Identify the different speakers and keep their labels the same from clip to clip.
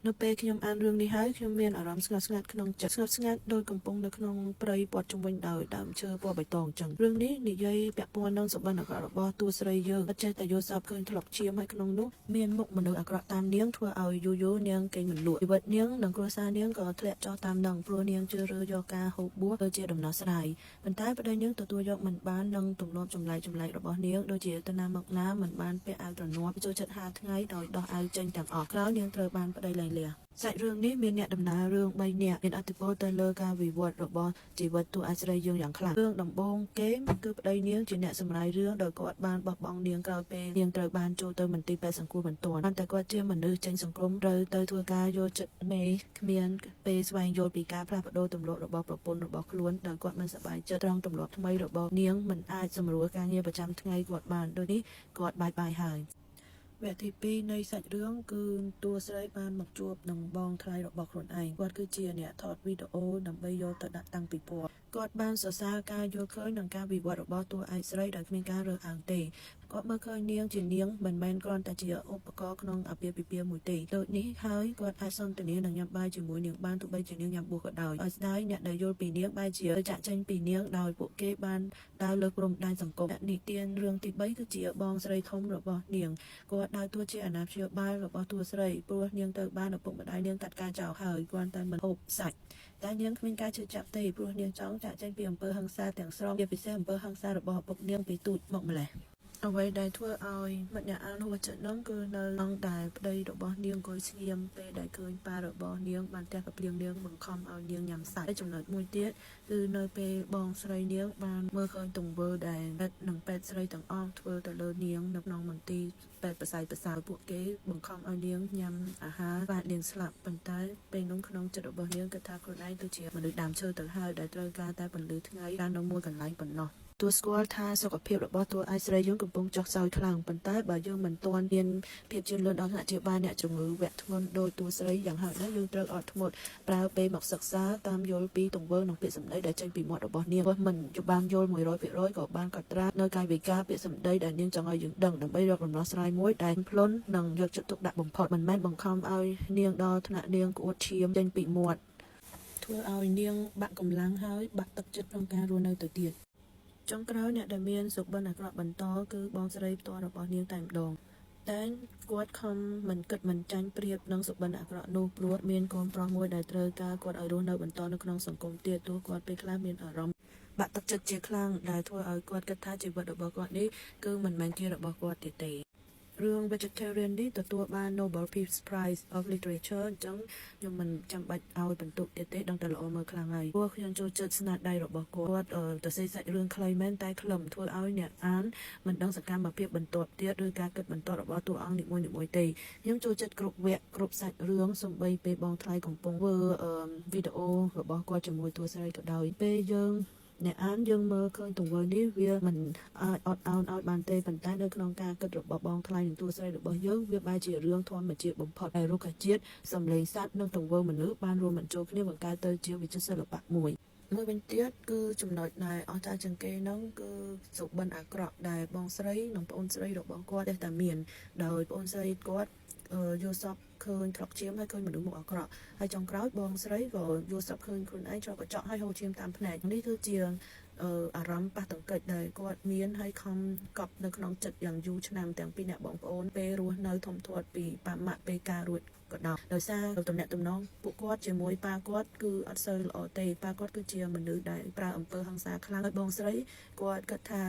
Speaker 1: នៅពេលខ្ញុំអានរឿងនេះហើយខ្ញុំមានអារម្មណ៍ស្ងប់ស្ងាត់ក្នុងចិត្តស្ងប់ស្ងាត់ដោយកំពុងនៅក្នុងព្រៃព័ទ្ធជុំវិញដោយដើមឈើពណ៌បៃតងចឹងរឿងនេះនិយាយពាក់ព័ន្ធនឹងសុបិនអាក្រក់របស់តួស្រីយើងអត់ចេះតែយល់សប្តិឃើញធ្លាប់ឈាមហើយក្នុងនោះមានមុខមនុស្សអាក្រក់តាមនាងធ្វើឲ្យយូរនាងគេងមិនលក់ជីវិតនាងនិងគ្រួសារនាងក៏ធ្លាក់ចុះតាមនឹងព្រោះនាងជឿរើយកការហូបបួសទៅជាដំណោះស្រាយប៉ុន្តែប្តីនាងទទួលយកមិនបាននឹងទម្លាប់ចម្លែករបស់នាងដូចជាទៅណាមកណាមិនបានពាក់អាវទ្រនាប់ចូលចិត្តហាលថ្ងៃដោយដោះអាវចេញទាំងអស់ក្រោយនាងត្រូវបានប្តីលែងលះសាច់រឿងនេះមានអ្នកដំណើររឿង3នាក់មានឥទ្ធិពលទៅលើការវិវត្តរបស់ជីវិតតួអាស្រ័យយើងយ៉ាងខ្លាំងរឿងដំបូងគេគឺប្តីនាងជាអ្នកសម្រាយរឿងដោយគាត់បានបោះបង់នាងក្រោយពេលនាងត្រូវបានចូលទៅមន្ទីរពេទ្យសង្គ្រោះបន្ទាន់តែគាត់ជាមនុស្សចេញសង្គមត្រូវទៅធ្វើការយកចិត្តមេគ្មានពេលស្វែងយល់ពីការផ្លាស់ប្ដូរទម្លាប់របស់ប្រពន្ធរបស់ខ្លួនដោយគាត់មិនសប្បាយចិត្តត្រង់ទម្លាប់ថ្មីរបស់នាងមិនអាចសម្រួលការងារប្រចាំថ្ងៃគាត់បានដូចនេះគាត់បាយហើយវគ្គទី2នៃសាច់រឿងគឺតួស្រីបានមកជួបនឹងបងថ្លៃរបស់ខ្លួនឯងគាត់គឺជាអ្នកថតវីដេអូដើម្បីយកទៅដាក់តាំងពិព័រណ៍គាត់បានសរសើរការយល់ឃើញនិងការវិវត្តរបស់តួឯកស្រីដោយគ្មានការរើសអើងទេគាត់មើលឃើញនាងជានាងមិនមែនគ្រាន់តែជាឧបករណ៍ក្នុងអាពាហ៍ពិពាហ៍មួយទេដូចនេះហើយគាត់អាចសន្ទនានិងញ៉ាំបាយជាមួយនាងបានទោះបីជានាងញ៉ាំបួសក៏ដោយឲ្យស្ដាយអ្នកដែលយល់ពីនាងបែរជាចាក់ចេញពីនាងដោយពួកគេបានដើរលើព្រំដែនសង្គមនិទានរឿងទី3គឺជាបងស្រីធំរបស់នាងគាត់ដើរតួជាអាណាព្យាបាលរបស់តួស្រីព្រោះនាងទៅបានឪពុកម្ដាយនាងកាត់ការចោលហើយគ្រាន់តែមិនហូបសាច់តែនាងគ្មានការជឿចាប់ទេព្រោះនាងចង់ចាក់ចេញពីអំពើហិង្សាទាំងស្រុងជាពិសេសអំពើហិង្សារបស់ឪពុកនាងពីទូចមកម្លេះអ្វីដែលធ្វើឲ្យមិត្តអ្នកអានហួចចិត្តនោះគឺនៅក្នុងដែលប្តីរបស់នាងអង្គុយស្ងៀមពេលដែលឃើញប៉ារបស់នាងបានទះកាភ្លៀងនាងបង្ខំឲ្យនាងញ៉ាំសាច់ចំណុចមួយទៀតគឺនៅពេលបងស្រីនាងបានមើលឃើញទង្វើដែលពេទ្យនិងពេទ្យស្រីទាំងអស់ធ្វើទៅលើនាងនៅក្នុងមន្ទីរពេទ្យប្រស័យប្រសើរពួកគេបង្ខំឲ្យនាងញ៉ាំអាហារបាទនាងស្លាប់ប៉ុន្តែពេលនោះក្នុងចិត្តរបស់នាងគិតថាខ្លួនឯងគឺជាមនុស្សដើមឈើទៅហើយដែលត្រូវការតែពន្លឺថ្ងៃបាននៅមួយកន្លែងប៉ុណ្ណោះទោះស្គាល់ថាសុខភាពរបស់តួឯកស្រីយើងកំពុងចុះខ្សោយខ្លាំងប៉ុន្តែបើយើងមិនទាន់មានភាពជឿនលឿនដល់ថ្នាក់ជាបាលអ្នកជំងឺវគ្គធ្ងន់ដោយតួស្រីយ៉ាងហោចណាស់យើងត្រូវអត់ធ្មត់ប្រើពេលមកសិក្សាតាមយល់ពីទង្វើនិងពាក្យសម្ដីដែលចេញពីមាត់របស់នាងបើមិនបានយល់ 100% ក៏បានកត់ត្រានៅកាយវិការពាក្យសម្ដីដែលនាងចង់ឲ្យយើងដឹងដើម្បីរកដំណោះស្រាយមួយដែលផ្លន់និងយកចិត្តទុកដាក់បំផុតមិនមែនបង្ខំឲ្យនាងដល់ថ្នាក់នាងក្អួតឈាមចេញពីមាត់ធ្វើឲ្យនាងបាក់កម្លាំងហើយបាក់ទឹកចិត្តក្នុងការរស់នៅទៅទៀតចុងក្រោយអ្នកដែលមានសុបិនអាក្រក់បន្តគឺបងស្រីផ្ទាល់របស់នាងតែម្ដងតែគាត់ខំមិនគិតមិនចាញ់ប្រៀបនឹងសុបិនអាក្រក់នោះព្រោះមានកូនប្រុសមួយដែលត្រូវការគាត់ឲ្យរស់នៅបន្តនៅក្នុងសង្គមទៀតទោះគាត់ពេលខ្លះមានអារម្មណ៍បាក់ទឹកចិត្តជាខ្លាំងដែលធ្វើឲ្យគាត់គិតថាជីវិតរបស់គាត់នេះគឺមិនមែនជារបស់គាត់ទេរឿង Vegetarian នេះទទួលបាន Nobel Peace Prize of Literature អញ្ចឹងខ្ញុំមិនចាំបាច់ឲ្យបន្ទុកទៀតទេដឹងតែល្អមើលខ្លាំងហើយព្រោះខ្ញុំចូលចិត្តស្នាដៃរបស់គាត់ទៅសេសាច់រឿងខ្លីមែនតែខ្លឹមធ្វើឲ្យអ្នកអានមិនដឹងសកម្មភាពបន្ទាប់ទៀតឬការគិតបន្ទាប់របស់តួអង្គនីមួយៗទេខ្ញុំចូលចិត្តគ្រប់វគ្គគ្រប់សាច់រឿងសូម្បីពេលបងថ្លៃកំពុងធ្វើវីដេអូរបស់គាត់ជាមួយតួស្រីក៏ដោយពេលយើងអ្នកអានយើងមើលឃើញទង្វើនេះវាមិនអាចអត់ឱនឲ្យបានទេប៉ុន្តែនៅក្នុងការគិតរបស់បងថ្លៃនិងតួស្រីរបស់យើងវាបែរជារឿងធម្មជាតិបំផុតដែលរុក្ខជាតិសម្លេងសត្វនិងទង្វើមនុស្សបានរួមបញ្ចូលគ្នាបង្កើតទៅជាវិចិត្រសិល្បៈមួយវិញទៀតគឺចំណុចដែលអស្ចារ្យជាងគេនោះគឺសុបិនអាក្រក់ដែលបងស្រីនិងប្អូនស្រីរបស់គាត់តែមានដោយប្អូនស្រីគាត់យល់សប្តិឃើញធ្លាក់ឈាមហើយឃើញមនុស្សមុខអាក្រក់ហើយចុងក្រោយបងស្រីក៏យល់សប្តិឃើញខ្លួនឯងជាប់កញ្ចក់ហើយហូរឈាមតាមភ្នែកនេះគឺជាអារម្មណ៍ប៉ះទង្គិចដែលគាត់មានហើយខំកប់នៅក្នុងចិត្តយ៉ាងយូរឆ្នាំទាំងពីអ្នកបងប្អូនពេលរស់នៅធំធាត់ពីប៉ាម៉ាក់ពេលការរួចក៏ដោយសារទំនាក់ទំនងពួកគាត់ជាមួយប៉ាគាត់គឺអត់សូវល្អទេប៉ាគាត់គឺជាមនុស្សដែលប្រើអំពើហិង្សាខ្លាំងហើយបងស្រីគាត់គិតថា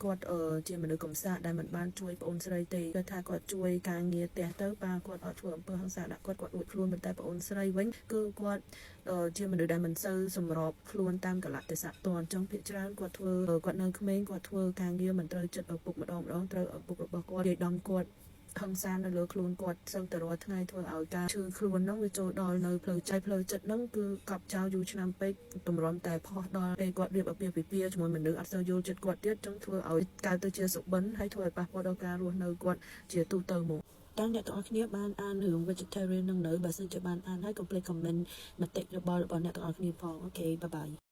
Speaker 1: គាត់ជាមនុស្សកំសាកដែលមិនបានជួយប្អូនស្រីទេគាត់ថាគាត់ជួយការងារផ្ទះទៅប៉ាគាត់អត់ធ្វើអំពើហិង្សាដាក់គាត់អួតខ្លួនប៉ុន្តែប្អូនស្រីវិញគឺគាត់ជាមនុស្សដែលមិនសូវសម្របខ្លួនតាមកលៈទេសៈតអញ្ចឹងភាគច្រើនគាត់នៅក្មេងគាត់ធ្វើការងារមិនត្រូវចិត្តឪពុកម្ដងត្រូវឪពុករបស់គាត់និយាយដំគាត់ហិង្សានៅលើខ្លួនគាត់សឹងតែរាល់ថ្ងៃធ្វើឲ្យការឈឺខ្លួនហ្នឹងវាចូលដល់នៅផ្លូវចិត្តហ្នឹងគឺកប់ចោលយូរឆ្នាំពេកតម្រាំតែផុសដល់ពេលគាត់រៀបអាពាហ៍ពិពាហ៍ជាមួយមនុស្សអត់សូវយល់ចិត្តគាត់ទៀតចឹងធ្វើឲ្យកើតទៅជាសុបិនហើយធ្វើឲ្យប៉ះពាល់ដល់ការរស់នៅគាត់ជាទូទៅមកតើអ្នកទាំងអស់គ្នាបានអានរឿង Vegetarian នឹងនៅបើសិនជាបានអានហើយកុំភ្លេច comment មតិយោបល់របស់អ្នកទាំងអស់គ្នាផងអូខេបាយបាយ